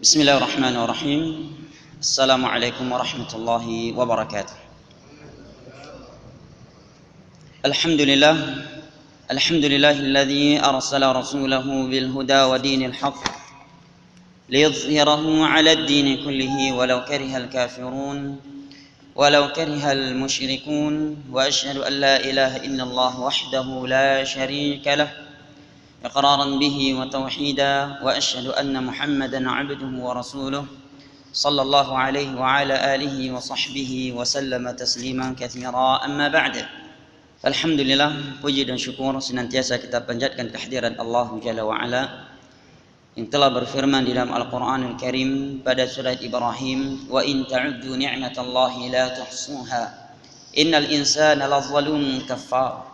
بسم الله الرحمن الرحيم. السلام عليكم ورحمة الله وبركاته. الحمد لله الذي أرسل رسوله بالهدى ودين الحق ليظهره على الدين كله ولو كره الكافرون ولو كره المشركون، وأشهد أن لا إله إلا الله وحده لا شريك له إقرارا به وتوحيدا، وأشهد أن محمدا عبده ورسوله صلى الله عليه وعلى آله وصحبه وسلم تسليما كثيرا. أما بعد، Alhamdulillah, puji dan syukur senantiasa kita panjatkan kehadiran Allah Jalla wa'ala yang telah berfirman di dalam Al-Quranul Karim pada surat Ibrahim, wa in ta'uddu ni'matallahi la tuhsuha innal insana lazalumun kaffar.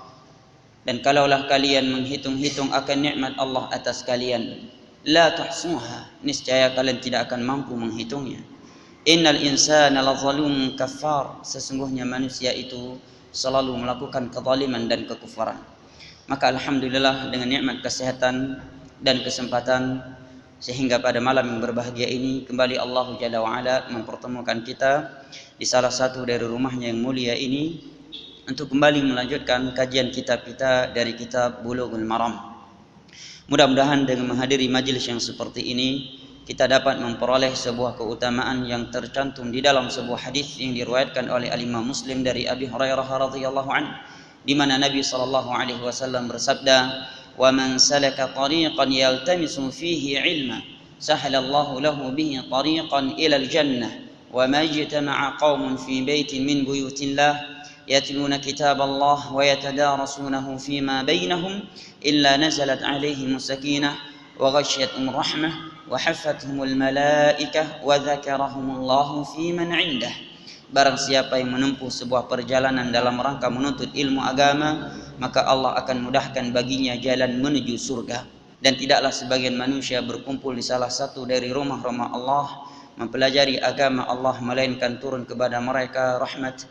Dan kalaulah kalian menghitung-hitung akan nikmat Allah atas kalian, la tuhsuha, niscaya kalian tidak akan mampu menghitungnya. Innal insana lazalumun kaffar, sesungguhnya manusia itu selalu melakukan kezaliman dan kekufuran. Maka alhamdulillah dengan nikmat kesehatan dan kesempatan, sehingga pada malam yang berbahagia ini kembali Allah Jalla wa'ala mempertemukan kita di salah satu dari rumahnya yang mulia ini untuk kembali melanjutkan kajian kitab kita dari kitab Bulughul Maram. Mudah-mudahan dengan menghadiri majelis yang seperti ini kita dapat memperoleh sebuah keutamaan yang tercantum di dalam sebuah hadis yang diriwayatkan oleh Al-Imam Muslim dari Abi Hurairah radhiyallahu anhu, di mana Nabi sallallahu alaihi wasallam bersabda, "Wa man salaka tariqan yaltamisu fihi 'ilma, sahalallahu lahu bihi tariqan ila al-jannah, wa ma ijtama'a qaumun fi baitin min buyutillah yatluna kitaballah wa yatadarasunahu fima bainahum illa nazalat 'alaihim sakinah wa ghasyiyatuhum rahmah wa haffathumul malaikah wa dzakarahumullahu fi man 'indah." Barang siapa yang menempuh sebuah perjalanan dalam rangka menuntut ilmu agama, maka Allah akan mudahkan baginya jalan menuju surga. Dan tidaklah sebagian manusia berkumpul di salah satu dari rumah-rumah Allah mempelajari agama Allah, melainkan turun kepada mereka rahmat,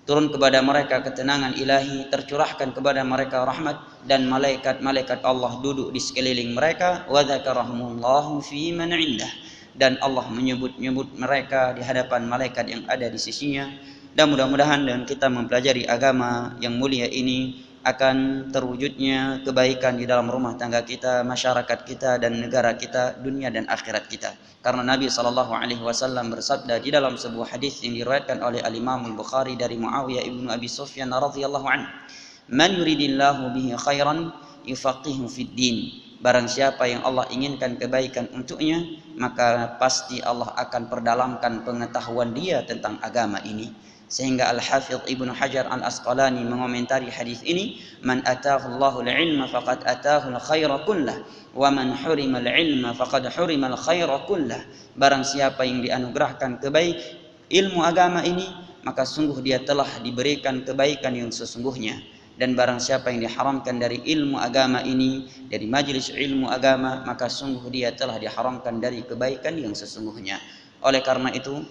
turun kepada mereka ketenangan ilahi, tercurahkan kepada mereka rahmat, dan malaikat-malaikat Allah duduk di sekeliling mereka, wa dzakarahumullahu fi man 'indah, dan Allah menyebut-nyebut mereka di hadapan malaikat yang ada di sisinya. Dan mudah-mudahan dengan kita mempelajari agama yang mulia ini akan terwujudnya kebaikan di dalam rumah tangga kita, masyarakat kita, dan negara kita, dunia dan akhirat kita. Karena Nabi SAW bersabda di dalam sebuah hadis yang diriwayatkan oleh Al-Imam Al-Bukhari dari Muawiyah ibnu Abi Sufyan radhiyallahu anhu, "Man yuridillahu bihi khairan yufaqihu fid din." Barang siapa yang Allah inginkan kebaikan untuknya, maka pasti Allah akan perdalamkan pengetahuan dia tentang agama ini. Sehingga Al-Hafidh Ibnu Hajar Al-Asqalani mengomentari hadis ini, "Man atahu Allahu al-ilma faqad atahu al-khaira kullah, wa man hurima al-ilma faqad hurima al-khaira kullah." Barang siapa yang dianugerahkan ilmu agama ini, maka sungguh dia telah diberikan kebaikan yang sesungguhnya. Dan barang siapa yang diharamkan dari ilmu agama ini, dari majelis ilmu agama, maka sungguh dia telah diharamkan dari kebaikan yang sesungguhnya. Oleh karena itu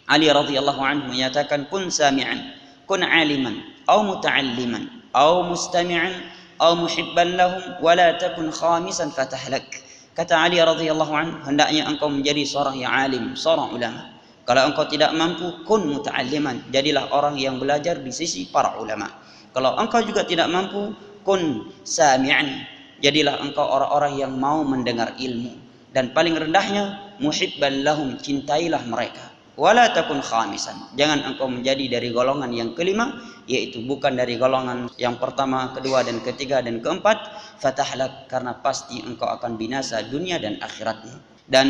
Ali radhiyallahu anhu menyatakan, "Kun sami'an, kun 'aliman, aw muta'alliman, aw mustami'an, aw muhibban lahum, wa la takun khamisan fatahlak." Kata Ali radhiyallahu anhu, hendaknya engkau menjadi seorang yang alim, seorang ulama. Kalau engkau tidak mampu, kun muta'alliman, jadilah orang yang belajar di sisi para ulama. Kalau engkau juga tidak mampu, kun sami'an, jadilah engkau orang-orang yang mau mendengar ilmu. Dan paling rendahnya, muhibban lahum, cintailah mereka. Wala takun khamisan, jangan engkau menjadi dari golongan yang kelima, yaitu bukan dari golongan yang pertama, kedua, dan ketiga, dan keempat. Fatahlak, karena pasti engkau akan binasa dunia dan akhiratmu. Dan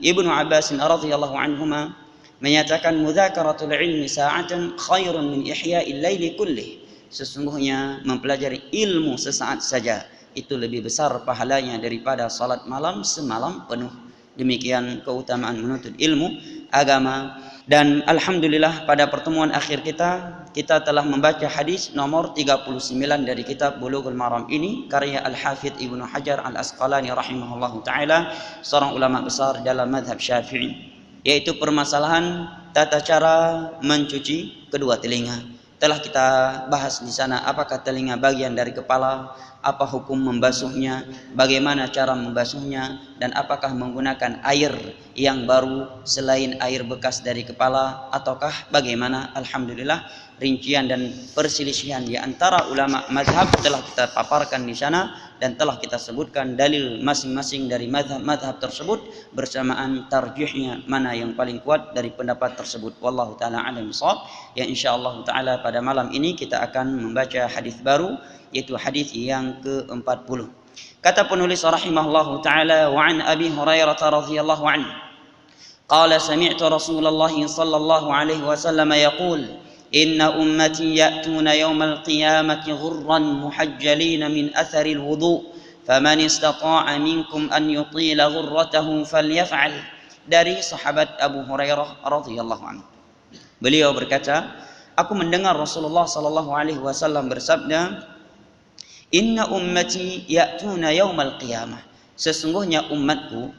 Ibnu Abbas radhiyallahu anhuma menyatakan, "Mudzakaratul ilmi sa'atan khairun min ihya'il laili kullih." Sesungguhnya mempelajari ilmu sesaat saja itu lebih besar pahalanya daripada salat malam semalam penuh. Demikian keutamaan menuntut ilmu agama. Dan alhamdulillah pada pertemuan akhir kita telah membaca hadis nomor 39 dari kitab Bulughul Maram ini, karya Al-Hafidh Ibnu Hajar Al-Asqalani rahimahullahu ta'ala, seorang ulama besar dalam mazhab Syafi'i, yaitu permasalahan tata cara mencuci kedua telinga. Telah kita bahas di sana apakah telinga bagian dari kepala, apa hukum membasuhnya, bagaimana cara membasuhnya, dan apakah menggunakan air yang baru selain air bekas dari kepala ataukah bagaimana. Alhamdulillah rincian dan perselisihan di antara ulama mazhab telah kita paparkan di sana dan telah kita sebutkan dalil masing-masing dari mazhab tersebut bersamaan tarjihnya mana yang paling kuat dari pendapat tersebut. Wallahu taala alam bissawab. Ya insyaallah taala pada malam ini kita akan membaca hadis baru, yaitu hadis yang ke-40. Kata penulis rahimahullahu taala, wa an Abi Hurairah radhiyallahu anhu qala sami'tu Rasulullah sallallahu alaihi wasallam yaqul inna ummati ya'tuna yawmal qiyamati ghurran muhajjalina min athari alwudu faman istata'a minkum an yutila ghurratahu falyaf'al. Dari sahabat Abu Hurairah radhiyallahu anhu, beliau berkata, aku mendengar Rasulullah sallallahu alaihi wasallam bersabda, inna ummati ya'tuna yaumal qiyamah, sesungguhnya umatku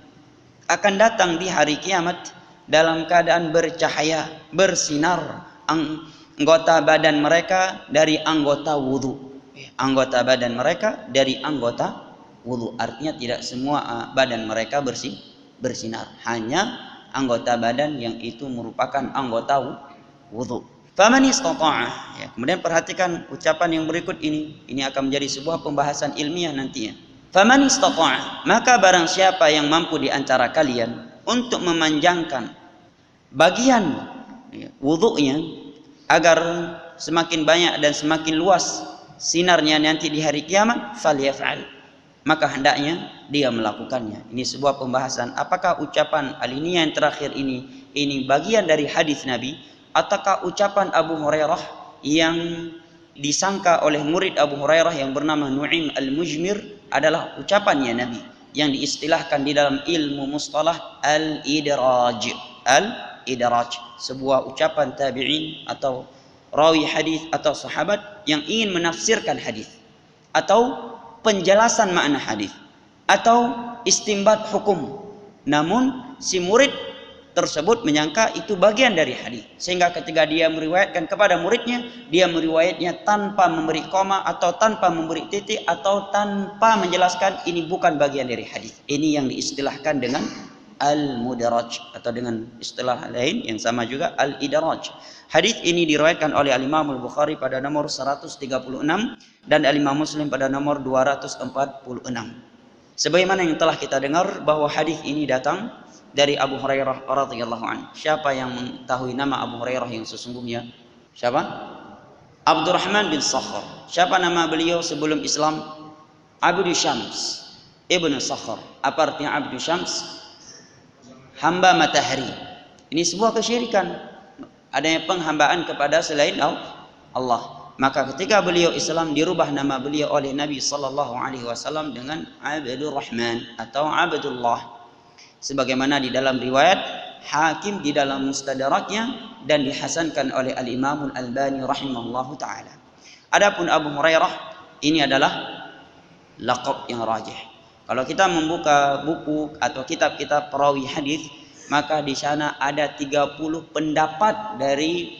akan datang di hari kiamat dalam keadaan bercahaya, bersinar anggota badan mereka dari anggota wudu. Anggota badan mereka dari anggota wudu, artinya tidak semua badan mereka bersinar, hanya anggota badan yang itu merupakan anggota wudu. Faman istata'a, ya, kemudian perhatikan ucapan yang berikut ini akan menjadi sebuah pembahasan ilmiah nantinya. Faman istata'a, maka barang siapa yang mampu di antara kalian untuk memanjangkan bagian wudunya agar semakin banyak dan semakin luas sinarnya nanti di hari kiamat, falyaf'al, maka hendaknya dia melakukannya. Ini sebuah pembahasan apakah ucapan alinea yang terakhir ini bagian dari hadis Nabi ataukah ucapan Abu Hurairah yang disangka oleh murid Abu Hurairah yang bernama Nu'aim al-Mujmir adalah ucapannya Nabi yang diistilahkan di dalam ilmu mustalah al-idraj. Al-idraj, sebuah ucapan tabi'in atau rawi hadis atau sahabat yang ingin menafsirkan hadis atau penjelasan makna hadis atau istinbat hukum, namun si murid tersebut menyangka itu bagian dari hadis, sehingga ketika dia meriwayatkan kepada muridnya, dia meriwayatnya tanpa memberi koma atau tanpa memberi titik atau tanpa menjelaskan ini bukan bagian dari hadis. Ini yang diistilahkan dengan al-mudaraj atau dengan istilah lain yang sama juga al-idraj. Hadis ini diriwayatkan oleh Al-Imam Al-Bukhari pada nomor 136 dan Al-Imam Muslim pada nomor 246. Sebagaimana yang telah kita dengar bahwa hadis ini datang dari Abu Hurairah radhiyallahu anhu. Siapa yang mengetahui nama Abu Hurairah yang sesungguhnya? Siapa? Abdurrahman bin Sakhar. Siapa nama beliau sebelum Islam? Abdu Syams ibnu Sakhar. Apa artinya Abdu Syams? Hamba matahari. Ini sebuah kesyirikan, adanya penghambaan kepada selain Allah. Maka ketika beliau Islam, dirubah nama beliau oleh Nabi sallallahu alaihi wasallam dengan Abdur Rahman atau Abdullah, sebagaimana di dalam riwayat Hakim di dalam Mustadraknya dan dihasankan oleh Al-Imam Al-Albani rahimahullahu taala. Adapun Abu Hurairah ini adalah laqab yang rajih. Kalau kita membuka buku atau kitab-kitab perawi hadis, maka di sana ada 30 pendapat dari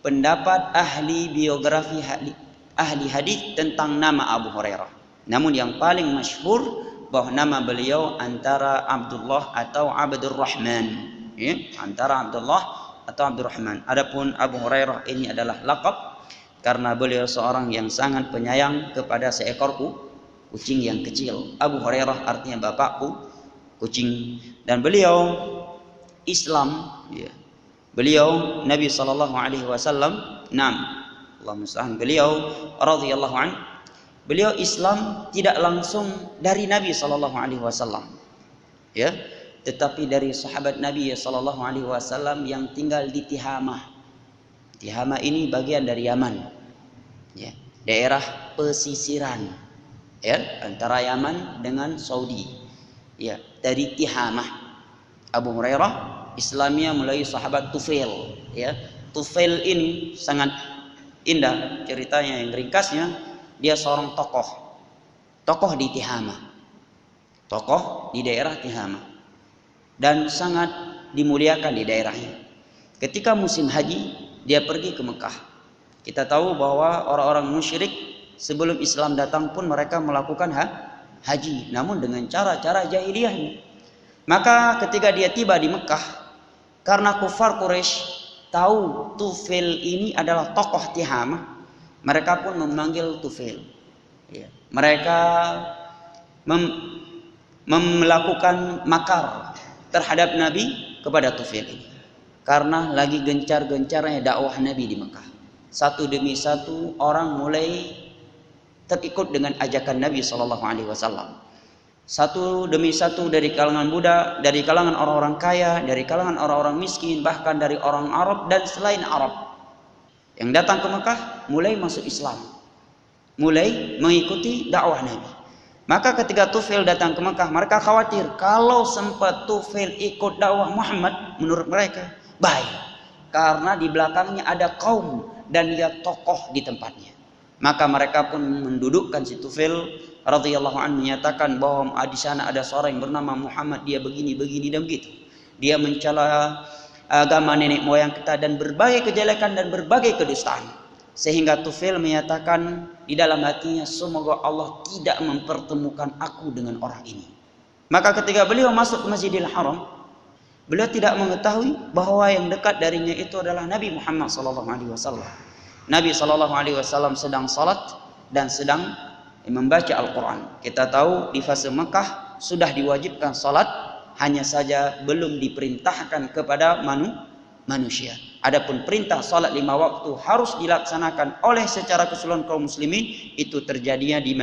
pendapat ahli biografi ahli hadis tentang nama Abu Hurairah. Namun yang paling masyhur bahwa nama beliau antara Abdullah atau Abdur Rahman, ya, antara Abdullah atau Abdur Rahman. Adapun Abu Hurairah ini adalah laqab karena beliau seorang yang sangat penyayang kepada seekor kucing yang kecil. Abu Hurairah artinya bapakku kucing, dan beliau Islam, ya. Beliau Nabi sallallahu alaihi wasallam, Allah musta'an, beliau radhiyallahu anhu, beliau Islam tidak langsung dari Nabi sallallahu alaihi wasallam, ya, tetapi dari sahabat Nabi sallallahu alaihi wasallam yang tinggal di Tihamah. Tihamah ini bagian dari Yaman, ya, daerah pesisiran, ya, antara Yaman dengan Saudi, ya, dari Tihamah. Abu Hurairah Islamnya melalui sahabat Tufail, ya. Tufail ini sangat indah ceritanya yang ringkasnya. Dia seorang tokoh di Tihamah, tokoh di daerah Tihamah, dan sangat dimuliakan di daerahnya. Ketika musim haji, dia pergi ke Mekah Kita tahu bahwa orang-orang musyrik sebelum Islam datang pun mereka melakukan haji, namun dengan cara-cara jahiliyahnya. Maka ketika dia tiba di Mekah, karena kufar Quraisy tahu Tufail ini adalah tokoh Tihamah, mereka pun memanggil Tufail. Ya. Mereka melakukan makar terhadap Nabi kepada Tufail ini, karena lagi gencar-gencarnya dakwah Nabi di Mekah. Satu demi satu orang mulai terikut dengan ajakan Nabi SAW. Satu demi satu dari kalangan budak, dari kalangan orang-orang kaya, dari kalangan orang-orang miskin, bahkan dari orang Arab dan selain Arab yang datang ke Mekah mulai masuk Islam, mulai mengikuti dakwah Nabi. Maka ketika Tufail datang ke Mekah, mereka khawatir kalau sempat Tufail ikut dakwah Muhammad, menurut mereka bahaya, karena di belakangnya ada kaum dan dia tokoh di tempatnya. Maka mereka pun mendudukkan si Tufail radhiyallahu anhu, menyatakan bahwa di sana ada seorang yang bernama Muhammad, dia begini dan begitu. Dia mencela agama nenek moyang kita dan berbagai kejelekan dan berbagai kedustaan. Sehingga Tufail menyatakan di dalam hatinya, semoga Allah tidak mempertemukan aku dengan orang ini. Maka ketika beliau masuk ke Masjidil Haram, beliau tidak mengetahui bahwa yang dekat darinya itu adalah Nabi Muhammad SAW. Nabi SAW sedang salat dan sedang membaca Al-Quran. Kita tahu di fase Mekah sudah diwajibkan salat, hanya saja belum diperintahkan kepada manusia. Adapun perintah salat 5 waktu harus dilaksanakan oleh secara keseluruhan kaum muslimin, itu terjadinya di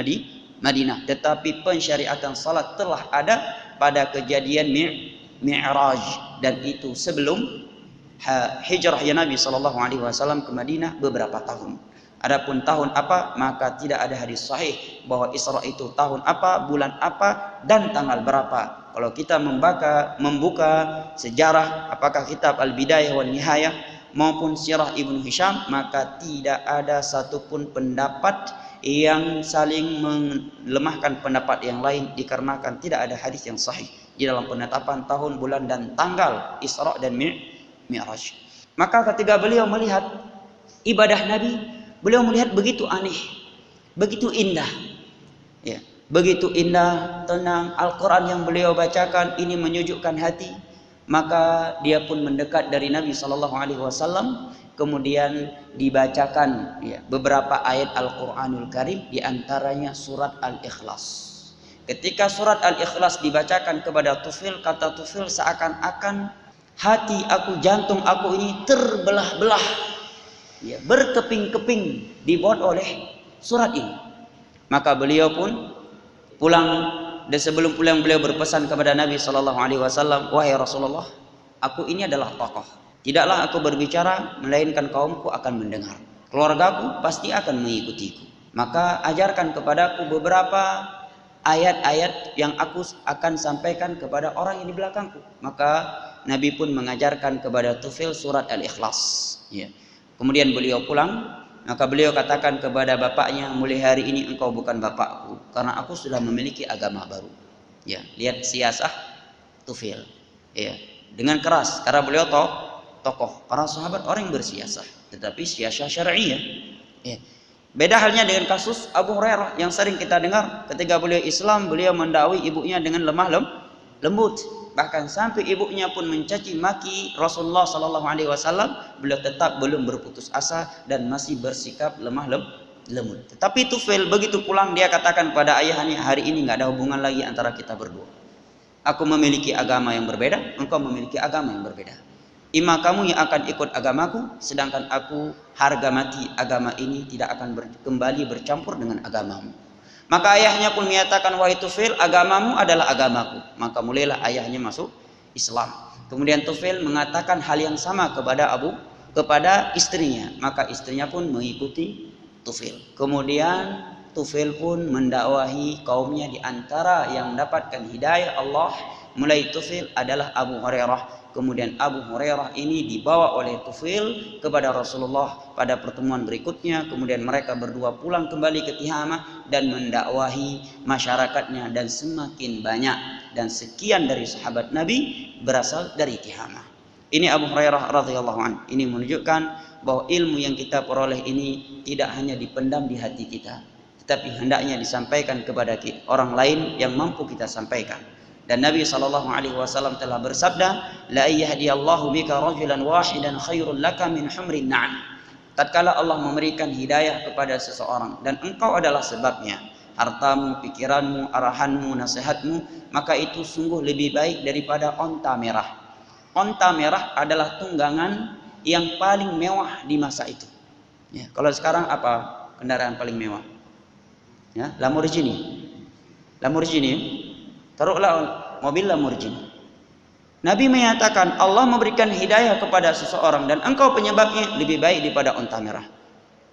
Madinah. Tetapi pensyariatan salat telah ada pada kejadian Mi'raj, dan itu sebelum hijrahnya Nabi SAW ke Madinah beberapa tahun. Adapun tahun apa, maka tidak ada hadis sahih bahwa Isra itu tahun apa, bulan apa, dan tanggal berapa. Kalau kita membuka sejarah, apakah kitab Al-Bidayah wan Nihayah maupun Sirah Ibnu Hisham, maka tidak ada satupun pendapat yang saling melemahkan pendapat yang lain, dikarenakan tidak ada hadis yang sahih di dalam penetapan tahun, bulan, dan tanggal Isra dan Mi'raj. Maka ketika beliau melihat ibadah Nabi, beliau melihat begitu aneh, begitu indah, ya, begitu indah, tenang. Al-Quran yang beliau bacakan ini menyejukkan hati. Maka dia pun mendekat dari Nabi SAW, kemudian dibacakan ya, beberapa ayat Al-Quranul Karim, diantaranya surat Al-Ikhlas. Ketika surat Al-Ikhlas dibacakan kepada Tufail, kata Tufail, seakan-akan hati aku, jantung aku ini terbelah-belah, ya, berkeping-keping dibuat oleh surat ini. Maka beliau pun pulang, dan sebelum pulang beliau berpesan kepada Nabi SAW, wahai Rasulullah, aku ini adalah tokoh. Tidaklah aku berbicara, melainkan kaumku akan mendengar. Keluargaku pasti akan mengikutiku. Maka ajarkan kepadaku beberapa ayat-ayat yang aku akan sampaikan kepada orang yang di belakangku. Maka Nabi pun mengajarkan kepada Tufail surat Al-Ikhlas. Ya. Kemudian beliau pulang. Maka beliau katakan kepada bapaknya, mulai hari ini engkau bukan bapakku, karena aku sudah memiliki agama baru. Ya, lihat siasah Tufail. Ya, dengan keras, karena beliau tokoh. Para sahabat orang yang bersiasah, tetapi siasah syar'iyah. Ya. Beda halnya dengan kasus Abu Hurairah yang sering kita dengar. Ketika beliau Islam, beliau mendakwahi ibunya dengan lemah lembut. Bahkan sampai ibunya pun mencaci maki Rasulullah SAW, beliau tetap belum berputus asa dan masih bersikap lemah lembut. Tetapi Tufail begitu pulang, dia katakan pada ayahnya, hari ini nggak ada hubungan lagi antara kita berdua. Aku memiliki agama yang berbeda, engkau memiliki agama yang berbeda. Ima kamu yang akan ikut agamaku, sedangkan aku harga mati agama ini tidak akan kembali bercampur dengan agamamu. Maka ayahnya pun menyatakan, wahai Tufail, agamamu adalah agamaku. Maka mulailah ayahnya masuk Islam. Kemudian Tufail mengatakan hal yang sama kepada istrinya. Maka istrinya pun mengikuti Tufail. Kemudian Tufail pun mendakwahi kaumnya. Di antara yang mendapatkan hidayah Allah mulai Tufail adalah Abu Hurairah. Kemudian Abu Hurairah ini dibawa oleh Tufail kepada Rasulullah pada pertemuan berikutnya. Kemudian mereka berdua pulang kembali ke Tihamah dan mendakwahi masyarakatnya, dan semakin banyak dan sekian dari sahabat Nabi berasal dari Tihamah. Ini Abu Hurairah radhiyallahu anhu. Ini menunjukkan bahwa ilmu yang kita peroleh ini tidak hanya dipendam di hati kita, tetapi hendaknya disampaikan kepada orang lain yang mampu kita sampaikan. Dan Nabi SAW telah bersabda, la yahdiyallahu bika rajulan wahidan khairul laka min humrin na'am. Tatkala Allah memberikan hidayah kepada seseorang dan engkau adalah sebabnya, hartamu, pikiranmu, arahanmu, nasihatmu, maka itu sungguh lebih baik daripada onta merah. Onta merah adalah tunggangan yang paling mewah di masa itu. Ya, kalau sekarang apa kendaraan paling mewah? Ya, Lamborghini. Taruhlah mobil Lamborghini. Nabi menyatakan Allah memberikan hidayah kepada seseorang dan engkau penyebabnya lebih baik daripada onta merah.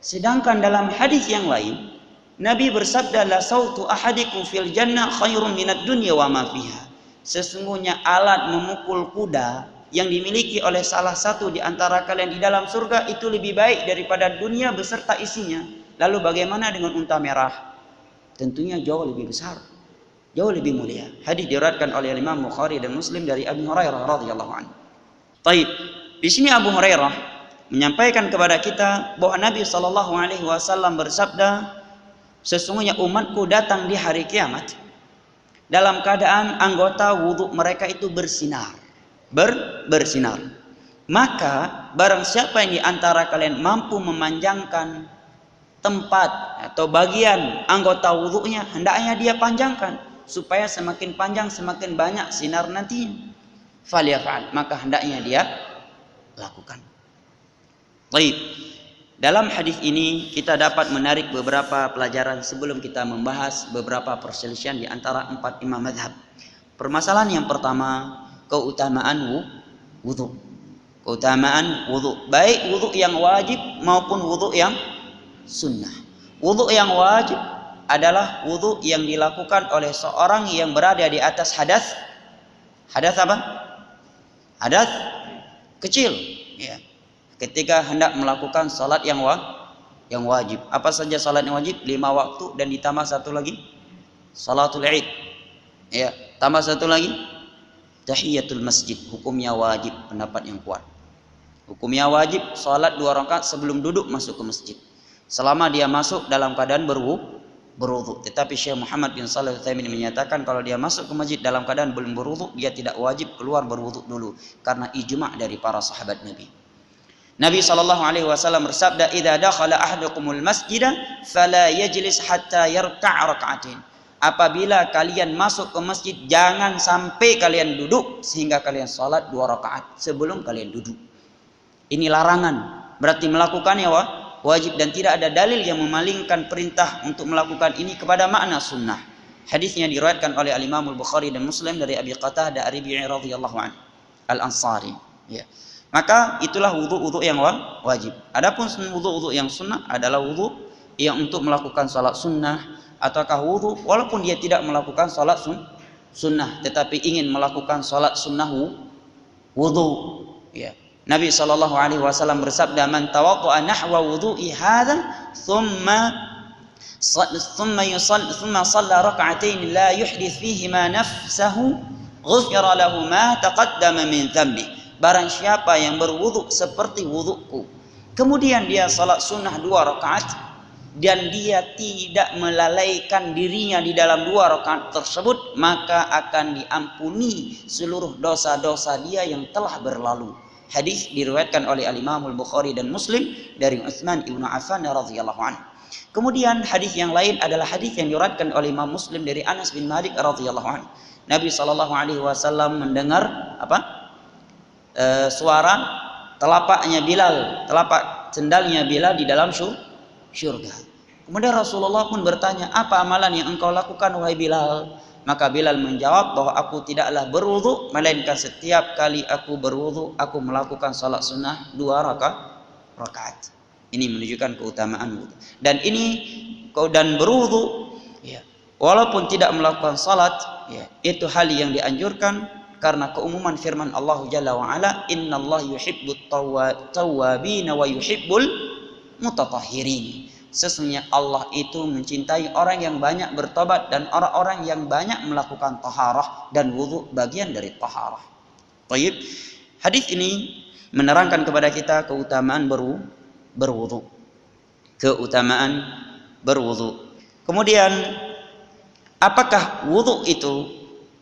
Sedangkan dalam hadis yang lain, Nabi bersabda, la sautu ahadikum fil jannah khairun minad dunya wa ma fiha. Sesungguhnya alat memukul kuda yang dimiliki oleh salah satu di antara kalian di dalam surga itu lebih baik daripada dunia beserta isinya. Lalu bagaimana dengan unta merah? Tentunya jauh lebih besar, jauh lebih mulia. Hadis diriwayatkan oleh Imam Bukhari dan Muslim dari Abi Hurairah radhiyallahu anhu. Baik, di sini Abu Hurairah menyampaikan kepada kita bahwa Nabi sallallahu alaihi wasallam bersabda, sesungguhnya umatku datang di hari kiamat dalam keadaan anggota wudhu mereka itu bersinar. Bersinar. Maka barang siapa yang di antara kalian mampu memanjangkan tempat atau bagian anggota wudhunya, hendaknya dia panjangkan supaya semakin panjang semakin banyak sinar nanti. Falyaf'al, maka hendaknya dia lakukan. Baik. Dalam hadis ini kita dapat menarik beberapa pelajaran sebelum kita membahas beberapa perselisihan di antara 4 imam mazhab. Permasalahan yang pertama, keutamaan wudu. Keutamaan wudu, baik wudu yang wajib maupun wudu yang sunnah. Wudu yang wajib adalah wudu yang dilakukan oleh seorang yang berada di atas hadas. Hadas apa? Hadas kecil, ya. Ketika hendak melakukan salat yang wajib. Apa saja salat yang wajib? 5 waktu dan ditambah satu lagi salatul Id. Ya, tambah satu lagi tahiyatul masjid. Hukumnya wajib, pendapat yang kuat. Hukumnya wajib salat 2 rakaat sebelum duduk masuk ke masjid. Selama dia masuk dalam keadaan berwudu. Tetapi Syekh Muhammad bin Shalih Al-Utsaimin menyatakan kalau dia masuk ke masjid dalam keadaan belum berwudu, dia tidak wajib keluar berwudu dulu karena ijma' dari para sahabat Nabi. Nabi SAW bersabda, "Idza dakhala ahadukumul masjida fala yajlis hatta yarka' rak'atain." Apabila kalian masuk ke masjid, jangan sampai kalian duduk sehingga kalian salat 2 rakaat sebelum kalian duduk. Ini larangan, berarti melakukannya wajib dan tidak ada dalil yang memalingkan perintah untuk melakukan ini kepada makna sunnah. Hadisnya diriwayatkan oleh Al-Imam Al-Bukhari dan Muslim dari Abi Qatadah Ar-Rabi'i radhiyallahu anhu Al-Ansari. Ya. Maka itulah wudu yang wajib. Adapun wudu yang sunnah adalah wudu yang untuk melakukan salat sunnah, ataukah wudu walaupun dia tidak melakukan salat sunnah tetapi ingin melakukan salat sunnah wudu. Ya. Nabi SAW bersabda, "Man tawadda'a nahwa wudu'i hadha thumma shalla rak'atain la yuhdits fihima nafsahu ghufira lahu ma taqaddama min dhanbi." Barang siapa yang berwudu seperti wuduku, kemudian dia salat sunnah 2 rakaat dan dia tidak melalaikan dirinya di dalam 2 rakaat tersebut, maka akan diampuni seluruh dosa-dosa dia yang telah berlalu. Hadis diriwayatkan oleh Al-Imam Al-Bukhari dan Muslim dari Utsman ibn Affan radhiyallahu anhu. Kemudian hadis yang lain adalah hadis yang diriwayatkan oleh Imam Muslim dari Anas bin Malik radhiyallahu anhu. Nabi SAW mendengar suara telapaknya Bilal, telapak sendalnya Bilal di dalam syurga. Kemudian Rasulullah pun bertanya, "Apa amalan yang engkau lakukan wahai Bilal?" Maka Bilal menjawab bahwa aku tidaklah berwudu melainkan setiap kali aku berwudu aku melakukan salat sunnah 2 rakaat. Ini menunjukkan keutamaan wudu. Dan berwudu ya, walaupun tidak melakukan salat ya, itu hal yang dianjurkan karena keumuman firman Allah Jalla wa Ala, "Innallaha yuhibbut tawwabin wa yuhibbul mutatahhirin." Sesungguhnya Allah itu mencintai orang yang banyak bertobat dan orang-orang yang banyak melakukan taharah, dan wudu bagian dari taharah. Baik. Hadis ini menerangkan kepada kita keutamaan berwudu. Keutamaan berwudu. Kemudian apakah wudu itu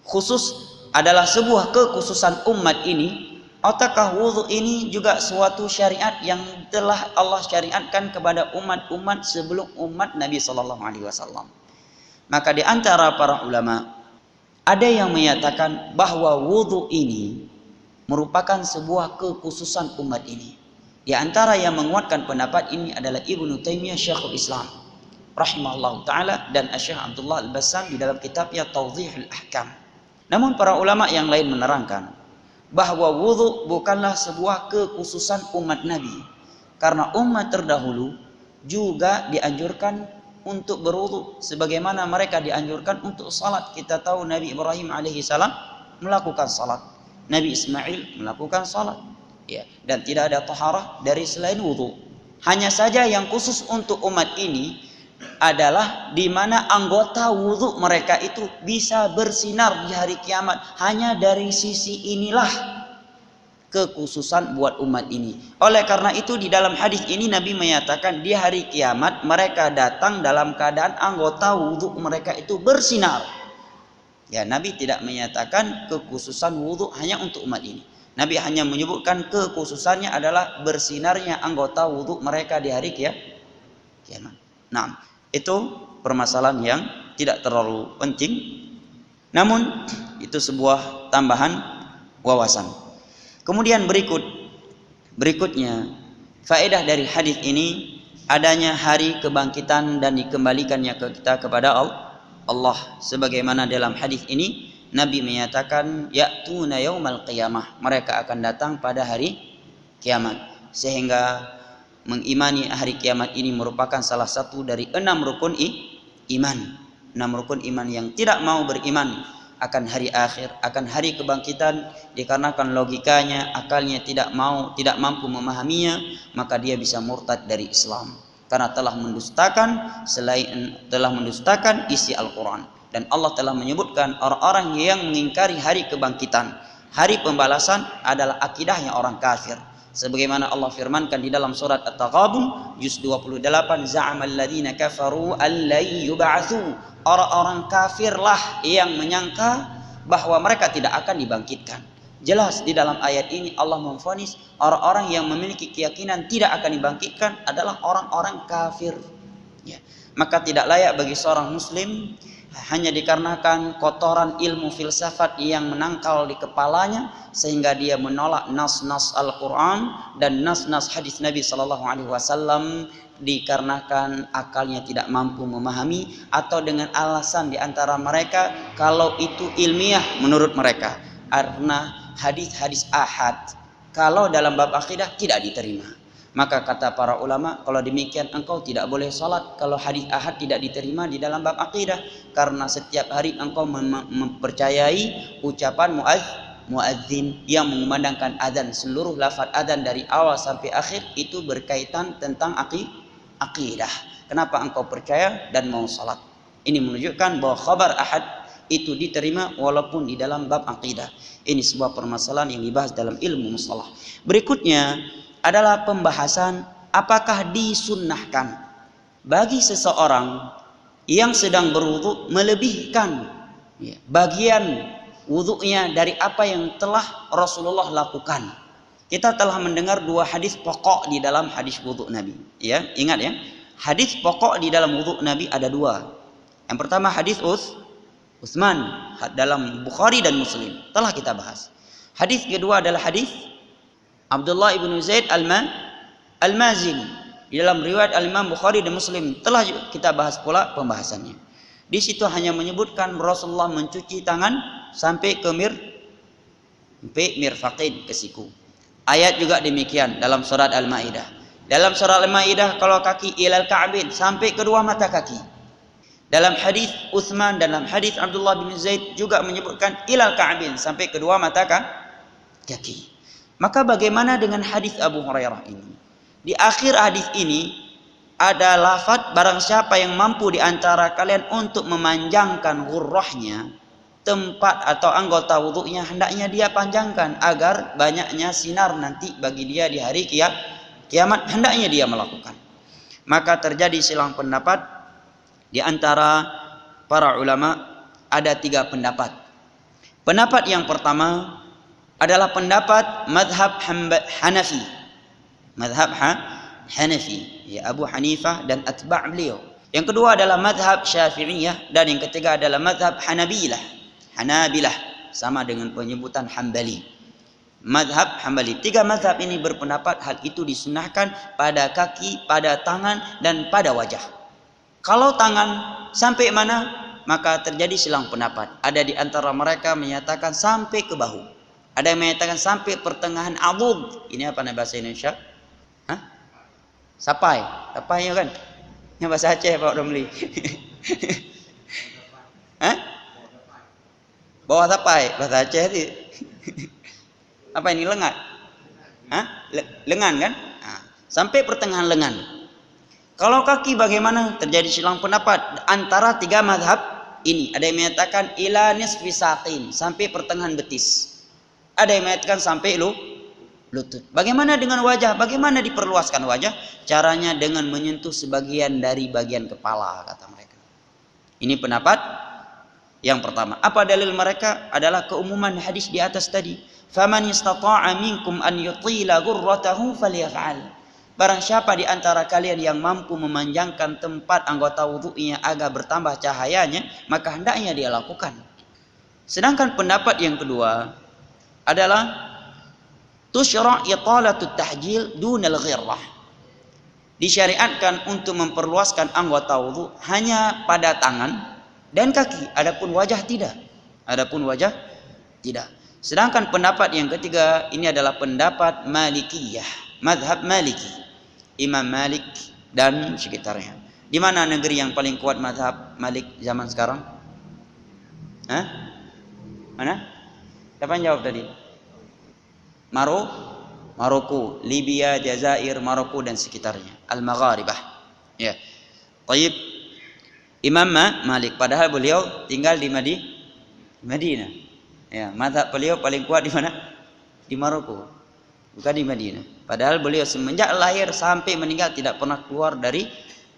khusus adalah sebuah kekhususan umat ini, ataukah wudu ini juga suatu syariat yang telah Allah syariatkan kepada umat-umat sebelum umat Nabi sallallahu alaihi wasallam? Maka di antara para ulama ada yang menyatakan bahwa wudu ini merupakan sebuah kekhususan umat ini. Di antara yang menguatkan pendapat ini adalah Ibnu Taimiyah Syekhul Islam rahimahullah taala dan Syekh Abdullah Al-Bassam di dalam kitabnya Tawdhihul Ahkam. Namun para ulama yang lain menerangkan bahwa wudu bukanlah sebuah kekhususan umat Nabi, karena umat terdahulu juga dianjurkan untuk berwudu sebagaimana mereka dianjurkan untuk salat. Kita tahu Nabi Ibrahim alaihi salam melakukan salat, Nabi Ismail melakukan salat, ya, dan tidak ada taharah dari selain wudu. Hanya saja yang khusus untuk umat ini adalah di mana anggota wudu mereka itu bisa bersinar di hari kiamat. Hanya dari sisi inilah kekhususan buat umat ini. Oleh karena itu di dalam hadis ini Nabi menyatakan di hari kiamat mereka datang dalam keadaan anggota wudu mereka itu bersinar. Ya, Nabi tidak menyatakan kekhususan wudu hanya untuk umat ini. Nabi hanya menyebutkan kekhususannya adalah bersinarnya anggota wudu mereka di hari kiamat. Nah, itu permasalahan yang tidak terlalu penting. Namun itu sebuah tambahan wawasan. Kemudian berikutnya faedah dari hadis ini adanya hari kebangkitan dan dikembalikannya ke kita kepada Allah, sebagaimana dalam hadis ini Nabi menyatakan ya'tuna yaumal qiyamah, mereka akan datang pada hari kiamat, sehingga mengimani hari kiamat ini merupakan salah satu dari 6 rukun iman. 6 rukun iman yang tidak mau beriman akan hari akhir, akan hari kebangkitan, dikarenakan logikanya, akalnya tidak mampu memahaminya, maka dia bisa murtad dari Islam karena telah mendustakan isi Al-Quran. Dan Allah telah menyebutkan orang-orang yang mengingkari hari kebangkitan, hari pembalasan adalah akidahnya orang kafir. Sebagaimana Allah firmankan di dalam surat At-Taghabun juz 28, za'amal ladzina kafaru allai yub'atsu. Orang-orang kafirlah yang menyangka bahwa mereka tidak akan dibangkitkan. Jelas di dalam ayat ini Allah memvonis orang-orang yang memiliki keyakinan tidak akan dibangkitkan adalah orang-orang kafir. Ya. Maka tidak layak bagi seorang muslim hanya dikarenakan kotoran ilmu filsafat yang menangkal di kepalanya sehingga dia menolak nas-nas Al-Quran dan nas-nas hadis Nabi SAW dikarenakan akalnya tidak mampu memahami, atau dengan alasan di antara mereka kalau itu ilmiah menurut mereka, karena hadis-hadis ahad kalau dalam bab akidah tidak diterima. Maka kata para ulama, kalau demikian engkau tidak boleh salat kalau hadis ahad tidak diterima di dalam bab akidah, karena setiap hari engkau mempercayai ucapan muadzin yang mengumandangkan azan. Seluruh lafaz azan dari awal sampai akhir itu berkaitan tentang akidah. Kenapa engkau percaya dan mau salat? Ini menunjukkan bahwa khabar ahad itu diterima walaupun di dalam bab akidah. Ini sebuah permasalahan yang dibahas dalam ilmu mustalah. Berikutnya adalah pembahasan apakah disunnahkan bagi seseorang yang sedang berwudu melebihkan bagian wudunya dari apa yang telah Rasulullah lakukan. Kita telah mendengar 2 hadis pokok di dalam hadis wudu Nabi. Ya, ingat ya. Hadis pokok di dalam wudu Nabi ada 2. Yang pertama hadis Utsman dalam Bukhari dan Muslim, telah kita bahas. Hadis kedua adalah hadis Abdullah ibn Zaid al-Mazini di dalam riwayat Al-Imam Bukhari dan Muslim, telah kita bahas pula pembahasannya. Di situ hanya menyebutkan Rasulullah mencuci tangan sampai ke mirfaqain, ke siku. Ayat juga demikian dalam surat Al-Maidah. Dalam surat Al-Maidah kalau kaki ilal ka'bin, sampai kedua mata kaki. Dalam hadis Utsman, dalam hadis Abdullah bin Zaid juga menyebutkan ilal ka'bin, sampai kedua mata kaki. Maka bagaimana dengan hadis Abu Hurairah ini? Di akhir hadis ini ada lafaz barang siapa yang mampu di antara kalian untuk memanjangkan ghurrahnya, tempat atau anggota wudhunya hendaknya dia panjangkan agar banyaknya sinar nanti bagi dia di hari kiamat, hendaknya dia melakukan. Maka terjadi silang pendapat di antara para ulama. Ada 3 pendapat. Pendapat yang pertama adalah pendapat madhab Hanafi. Madhab Hanafi, ya Abu Hanifah dan atba' beliau. Yang kedua adalah madhab Syafi'iyah, dan yang ketiga adalah madhab Hanabilah, sama dengan penyebutan Hambali. Madhab Hambali. 3 madhab ini berpendapat hal itu disunahkan pada kaki, pada tangan, dan pada wajah. Kalau tangan sampai mana? Maka terjadi silang pendapat. Ada di antara mereka menyatakan sampai ke bahu. Ada yang menyatakan sampai pertengahan adud. Ini apa nih bahasa Indonesia? Hah? Sapai. Sapai ya kan? Yang bahasa Aceh Pak Romli. Hah? Bawah sapai. Bahasa Aceh itu. Apa ini, lengan? Hah? Lengan kan? Nah, sampai pertengahan lengan. Kalau kaki bagaimana? Terjadi silang pendapat antara 3 madhab ini. Ada yang menyatakan ila nisfi saqin, sampai pertengahan betis. Ada yang menyatakan sampai lutut. Bagaimana dengan wajah? Bagaimana diperluaskan wajah? Caranya dengan menyentuh sebagian dari bagian kepala, kata mereka. Ini pendapat yang pertama. Apa dalil mereka? Adalah keumuman hadis di atas tadi. Faman istata'a minkum an yutila ghurratahu falyaf'al. Barang siapa di antara kalian yang mampu memanjangkan tempat anggota wudhunya agar bertambah cahayanya, maka hendaknya dia lakukan. Sedangkan pendapat yang kedua adalah tusyra' italatut tahjil dunal ghirrah. Disyariatkan untuk memperluaskan anggota wudhu hanya pada tangan dan kaki, adapun wajah tidak. Sedangkan pendapat yang ketiga ini adalah pendapat Malikiyah, mazhab Maliki. Imam Malik dan sekitarnya. Di mana negeri yang paling kuat mazhab Malik zaman sekarang? Hah? Mana? Siapa yang jawab tadi? Maroko, Libya, Jazair, Maroko dan sekitarnya. Al-Magharibah. Ya. Taib. Imam Malik, padahal beliau tinggal di Madinah. Ya, mazhab beliau paling kuat di mana? Di Maroko. Bukan di Madinah. Padahal beliau semenjak lahir sampai meninggal tidak pernah keluar dari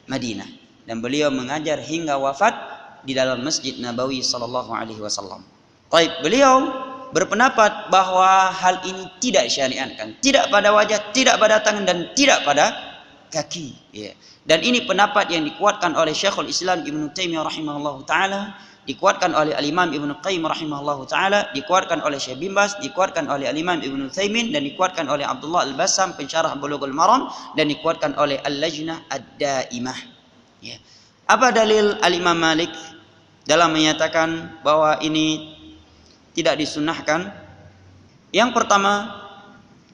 Madinah. Dan beliau mengajar hingga wafat di dalam Masjid Nabawi sallallahu alaihi wasallam. Baik, beliau berpendapat bahwa hal ini tidak syariatkan, tidak pada wajah, tidak pada tangan dan tidak pada kaki. Ya. Dan ini pendapat yang dikuatkan oleh Syekhul Islam Ibnu Taimiyah rahimahullahu taala, dikuatkan oleh Al-Imam Ibnu Qayyim rahimahullahu taala, dikuatkan oleh Syekh bin Baz, dikuatkan oleh Al-Imam Ibnu Utsaimin dan dikuatkan oleh Abdullah Al-Bassam pensyarah Bulughul Maram dan dikuatkan oleh Al-Lajnah Ad-Daimah. Ya. Apa dalil Al-Imam Malik dalam menyatakan bahwa ini tidak disunahkan? Yang pertama,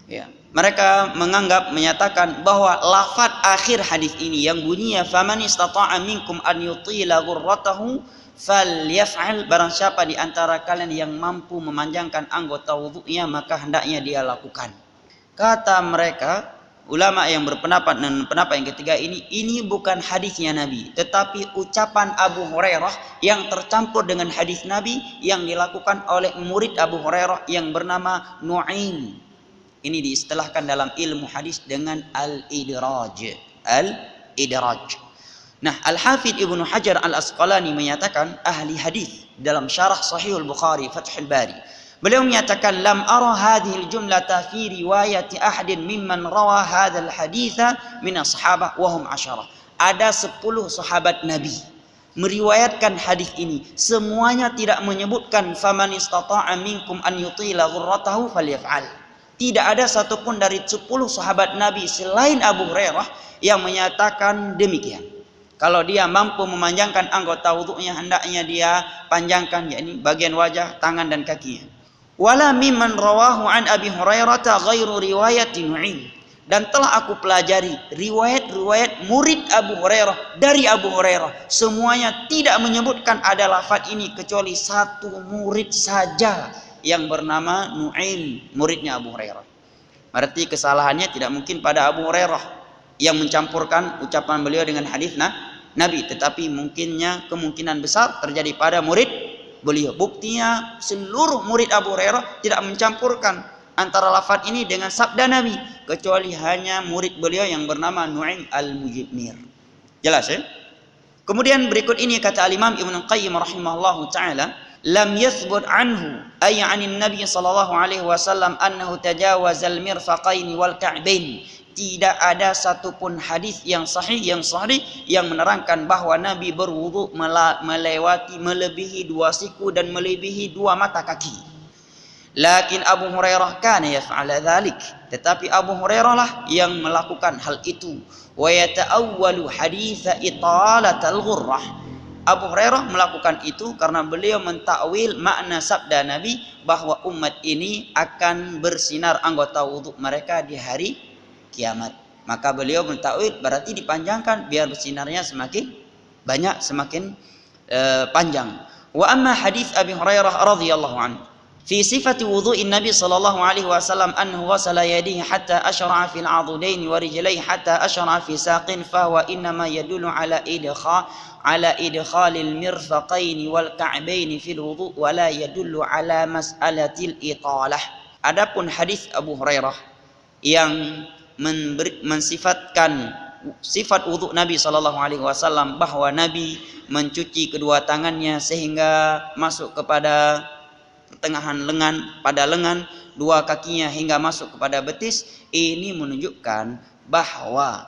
ya, mereka menyatakan bahwa lafaz akhir hadis ini yang bunyinya faman istata'a minkum an yutila ghurratahu falyaf'al, barang siapa di antara kalian yang mampu memanjangkan anggota wudunya maka hendaknya dia lakukan. Kata mereka, ulama yang berpendapat dan pendapat yang ketiga ini bukan hadisnya Nabi, tetapi ucapan Abu Hurairah yang tercampur dengan hadis Nabi yang dilakukan oleh murid Abu Hurairah yang bernama Nu'aim. Ini diistilahkan dalam ilmu hadis dengan al-idraj. Nah, Al-Hafidh Ibnu Hajar Al-Asqalani menyatakan, ahli hadis dalam syarah Sahihul Bukhari Fathul Bari, beliau menyatakan lam ara hadhil jumlata fi riwayati ahadin mimman rawa hadzal haditsa min ashabah wa hum 10. Ada 10 sahabat Nabi meriwayatkan hadis ini, semuanya tidak menyebutkan faman istata'a minkum an yutila ghurratahu falyaf'al. Tidak ada satupun dari 10 sahabat Nabi selain Abu Hurairah yang menyatakan demikian. Kalau dia mampu memanjangkan anggota wudunya hendaknya dia panjangkan, yakni bagian wajah, tangan dan kakinya. Wala mimman rawahu an Abi Hurairah ghairu riwayatin Nu'aim. Dan telah aku pelajari riwayat-riwayat murid Abu Hurairah dari Abu Hurairah, semuanya tidak menyebutkan ada lafaz ini kecuali satu murid saja yang bernama Nu'aim, muridnya Abu Hurairah. Berarti kesalahannya tidak mungkin pada Abu Hurairah yang mencampurkan ucapan beliau dengan hadis Nabi, tetapi kemungkinan besar terjadi pada murid beliau. Buktinya seluruh murid Abu Hurairah tidak mencampurkan antara lafaz ini dengan sabda Nabi, kecuali hanya murid beliau yang bernama Nu'aim al-Mujmir. Jelas ya? Kemudian berikut ini kata Al-Imam Ibnu Qayyim rahimahullahu taala, lam yathbut anhu ay 'anil Nabi sallallahu alaihi wasallam annahu tajawaza al-mirfaqain wal ka'bain. Tidak ada satupun hadis yang sahih yang menerangkan bahwa Nabi berwudu melebihi dua siku dan melebihi dua mata kaki. Lakin Abu Hurairah kana yaf'ala dzalik. Tetapi Abu Hurairah lah yang melakukan hal itu. Wa yata'awwalu haditsa italatal ghurrah. Abu Hurairah melakukan itu karena beliau mentakwil makna sabda Nabi bahwa umat ini akan bersinar anggota wudhu mereka di hari kiamat. Maka beliau mentakwil berarti dipanjangkan biar bersinarnya semakin banyak, semakin panjang. Wa amma hadits Abi Hurairah radhiyallahu anhu في صفة وضوء النبي صلى الله عليه وسلم أنه غسل يديه حتى أشرع في العضدين ورجليه حتى أشرع في ساق فهو إنما يدل على إدخال المرفقين والكعبين في الوضوء ولا يدل على مسألة الإطالة. Adapun hadis Abu Hurairah yang mensifatkan sifat wudhu Nabi sallallahu alaihi wasallam bahwa Nabi mencuci kedua tangannya sehingga masuk kepada pertengahan lengan, pada lengan, dua kakinya hingga masuk kepada betis, ini menunjukkan bahwa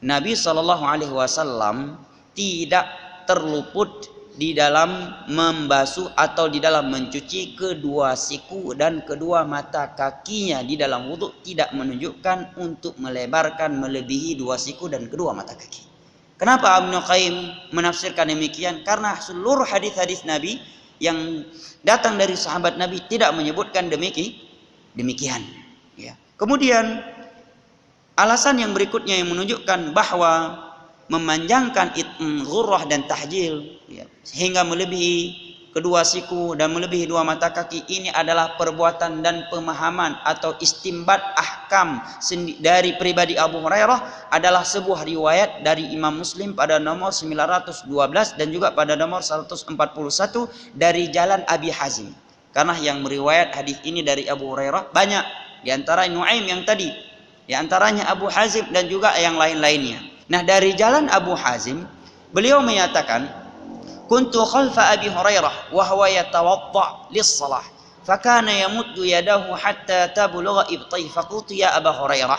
Nabi sallallahu alaihi wasallam tidak terluput di dalam membasuh atau di dalam mencuci kedua siku dan kedua mata kakinya di dalam wudhu, tidak menunjukkan untuk melebarkan melebihi dua siku dan kedua mata kaki. Kenapa Ibnu Qayyim menafsirkan demikian? Karena seluruh hadis-hadis Nabi yang datang dari sahabat Nabi tidak menyebutkan demikian. Ya. Kemudian alasan yang berikutnya yang menunjukkan bahwa memanjangkan ghurrah dan tahjil, ya, sehingga melebihi kedua siku dan melebihi dua mata kaki, ini adalah perbuatan dan pemahaman atau istimbat ahkam dari pribadi Abu Hurairah, adalah sebuah riwayat dari Imam Muslim pada nomor 912 dan juga pada nomor 141 dari jalan Abi Hazim. Karena yang meriwayat hadis ini dari Abu Hurairah banyak, di antara Nu'aim yang tadi, di antaranya Abu Hazim dan juga yang lain-lainnya. Nah, dari jalan Abu Hazim beliau menyatakan, kuntu khalfa Abi Hurairah wa huwa yatawadda lis-shalah fakana yamuddu yadahu hatta tablugha ibtayhi faqultu ya Aba Hurairah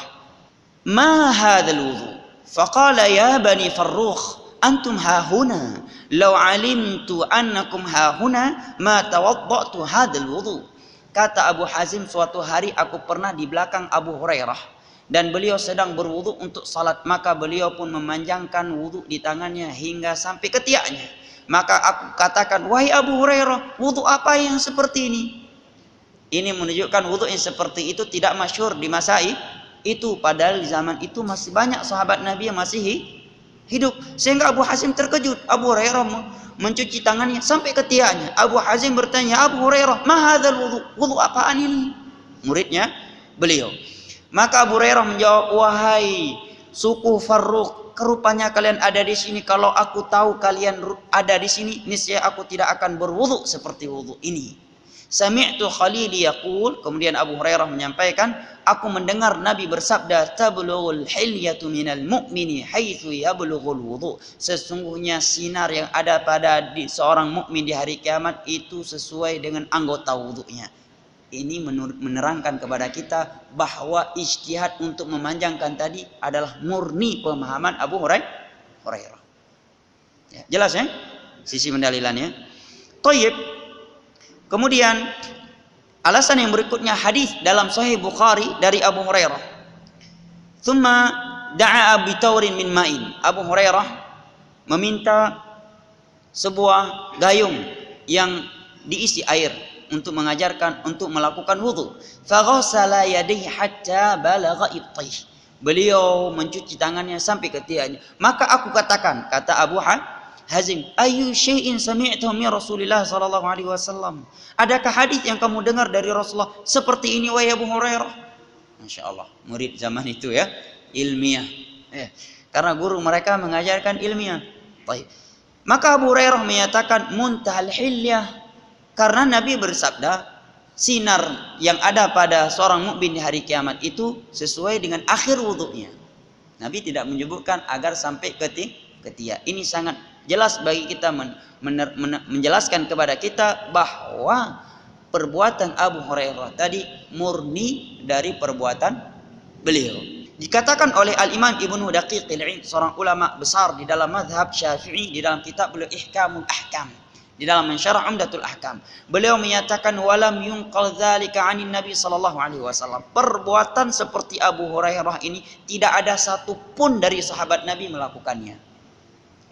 ma hadha al-wudhu faqala ya bani Farrukh antum ha huna law alimtu annakum ha huna ma tawaddatu hadha al-wudhu. Kata Abu Hazim, suatu hari aku pernah di belakang Abu Hurairah dan beliau sedang berwudu untuk salat, maka beliau pun memanjangkan wudu di tangannya hingga sampai ketiaknya. Maka aku katakan, wahai Abu Hurairah, wudu apa yang seperti ini? Ini menunjukkan wudu yang seperti itu tidak masyhur di masa itu. Padahal di zaman itu masih banyak sahabat Nabi yang masih hidup. Sehingga Abu Hazim terkejut. Abu Hurairah mencuci tangannya sampai ketiaknya. Abu Hazim bertanya, Abu Hurairah, ma hadzal wudu? Wudu apaan ini? Muridnya beliau. Maka Abu Hurairah menjawab, wahai suku Farrukh, rupanya kalian ada di sini. Kalau aku tahu kalian ada di sini, niscaya aku tidak akan berwudu seperti wudu ini. Sami'tu Khalili yaqul, kemudian Abu Hurairah menyampaikan, aku mendengar Nabi bersabda, tablughul hilyatu minal mu'mini haitsu yablughul wudu. Sesungguhnya sinar yang ada pada seorang mukmin di hari kiamat itu sesuai dengan anggota wudunya. Ini menerangkan kepada kita bahwa ijtihad untuk memanjangkan tadi adalah murni pemahaman Abu Hurairah. Ya, jelas ya sisi pendalilannya. Thayyib. Kemudian alasan yang berikutnya hadis dalam Sahih Bukhari dari Abu Hurairah. Tsumma da'a Abi Taurin min ma'in. Abu Hurairah meminta sebuah gayung yang diisi air untuk mengajarkan untuk melakukan wudu. Faghasala yadayhi hatta balagha ibtayhi. Beliau mencuci tangannya sampai ketiaknya. Maka aku katakan, kata Abu Hazim, ayu syai'in sami'tahu min Rasulillah sallallahu alaihi wasallam. Adakah hadis yang kamu dengar dari Rasulullah seperti ini wahai Abu Hurairah? Masya Allah, murid zaman itu ya, ilmiah. Karena guru mereka mengajarkan ilmiah. Baik. Maka Abu Hurairah menyatakan muntahal hilyah, karena Nabi bersabda sinar yang ada pada seorang mukmin di hari kiamat itu sesuai dengan akhir wudhunya. Nabi tidak menyebutkan agar sampai ke tiak. Ini sangat jelas bagi kita menjelaskan kepada kita bahwa perbuatan Abu Hurairah tadi murni dari perbuatan beliau. Dikatakan oleh Al-Imam Ibnu Daqiq al-Id, seorang ulama besar di dalam mazhab Syafi'i, di dalam kitab beliau Ihkamul Ahkam, di dalam mensyarah Umdatul Ahkam, beliau menyatakan walam yunqal dzalika 'anin Nabi sallallahu alaihi wasallam. Perbuatan seperti Abu Hurairah ini tidak ada satupun dari sahabat Nabi melakukannya.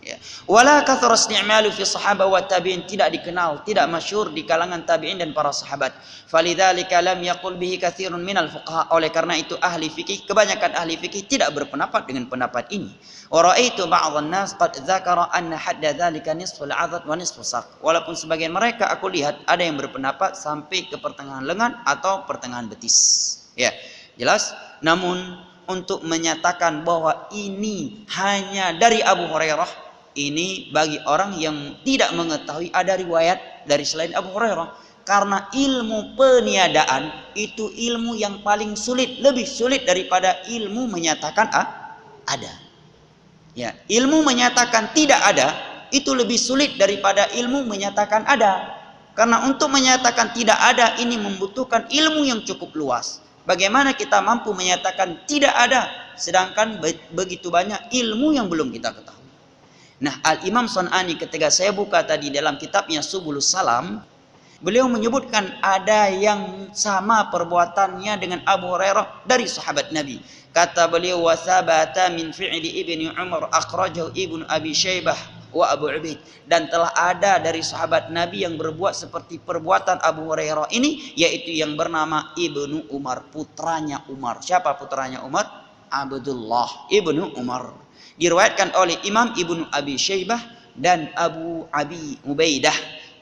Ya. Wala kathara isti'malu fi sahabah wa tabi'in, tidak dikenal, tidak masyhur di kalangan tabi'in dan para sahabat. Falidzalika lam yaqul bihi katsirun minal fuqaha. Oleh karena itu ahli fikih, kebanyakan ahli fikih tidak berpendapat dengan pendapat ini. Wa ra'aitu ba'dhan nas qad dzakara anna hadda dzalika nisful 'adad wa nisfus saq. Walaupun sebagian mereka aku lihat ada yang berpendapat sampai ke pertengahan lengan atau pertengahan betis. Ya, jelas. Namun untuk menyatakan bahwa ini hanya dari Abu Hurairah, ini bagi orang yang tidak mengetahui ada riwayat dari selain Abu Hurairah. Karena ilmu peniadaan itu ilmu yang paling sulit, lebih sulit daripada ilmu menyatakan ada. Ya, ilmu menyatakan tidak ada itu lebih sulit daripada ilmu menyatakan ada. Karena untuk menyatakan tidak ada ini membutuhkan ilmu yang cukup luas. Bagaimana kita mampu menyatakan tidak ada sedangkan begitu banyak ilmu yang belum kita ketahui. Nah, Al-Imam Sun'ani ketika saya buka tadi dalam kitabnya Subulus Salam, beliau menyebutkan ada yang sama perbuatannya dengan Abu Hurairah dari sahabat Nabi. Kata beliau, wa thabata min fi'li Ibnu Umar akhrajahu Ibnu Abi Syaibah wa Abu Ubaid. Dan telah ada dari sahabat Nabi yang berbuat seperti perbuatan Abu Hurairah ini, yaitu yang bernama Ibnu Umar, putranya Umar. Siapa putranya Umar? Abdullah Ibnu Umar. Diriwayatkan oleh Imam Ibnu Abi Syaibah dan Abu Abi Ubaidah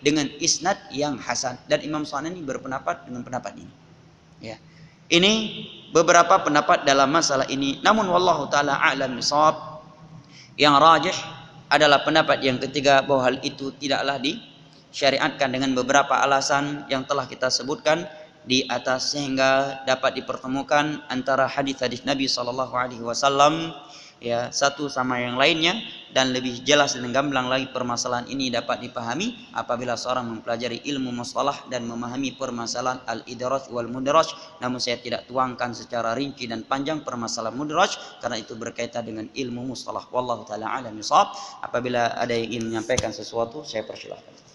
dengan isnad yang hasan, dan Imam Sun'ani berpendapat dengan pendapat ini. Ya. Ini beberapa pendapat dalam masalah ini. Namun wallahu taala a'lam bishawab. Yang rajih adalah pendapat yang ketiga, bahwa hal itu tidaklah disyariatkan dengan beberapa alasan yang telah kita sebutkan di atas, sehingga dapat dipertemukan antara hadis-hadis Nabi sallallahu alaihi wasallam ya satu sama yang lainnya, dan lebih jelas dan gamblang lagi permasalahan ini dapat dipahami apabila seorang mempelajari ilmu mustalah dan memahami permasalahan al-idraj wal mudraj. Namun saya tidak tuangkan secara rinci dan panjang permasalahan mudraj karena itu berkaitan dengan ilmu mustalah. Wallahu taala alam bisawab. Apabila ada yang ingin menyampaikan sesuatu, saya persilahkan.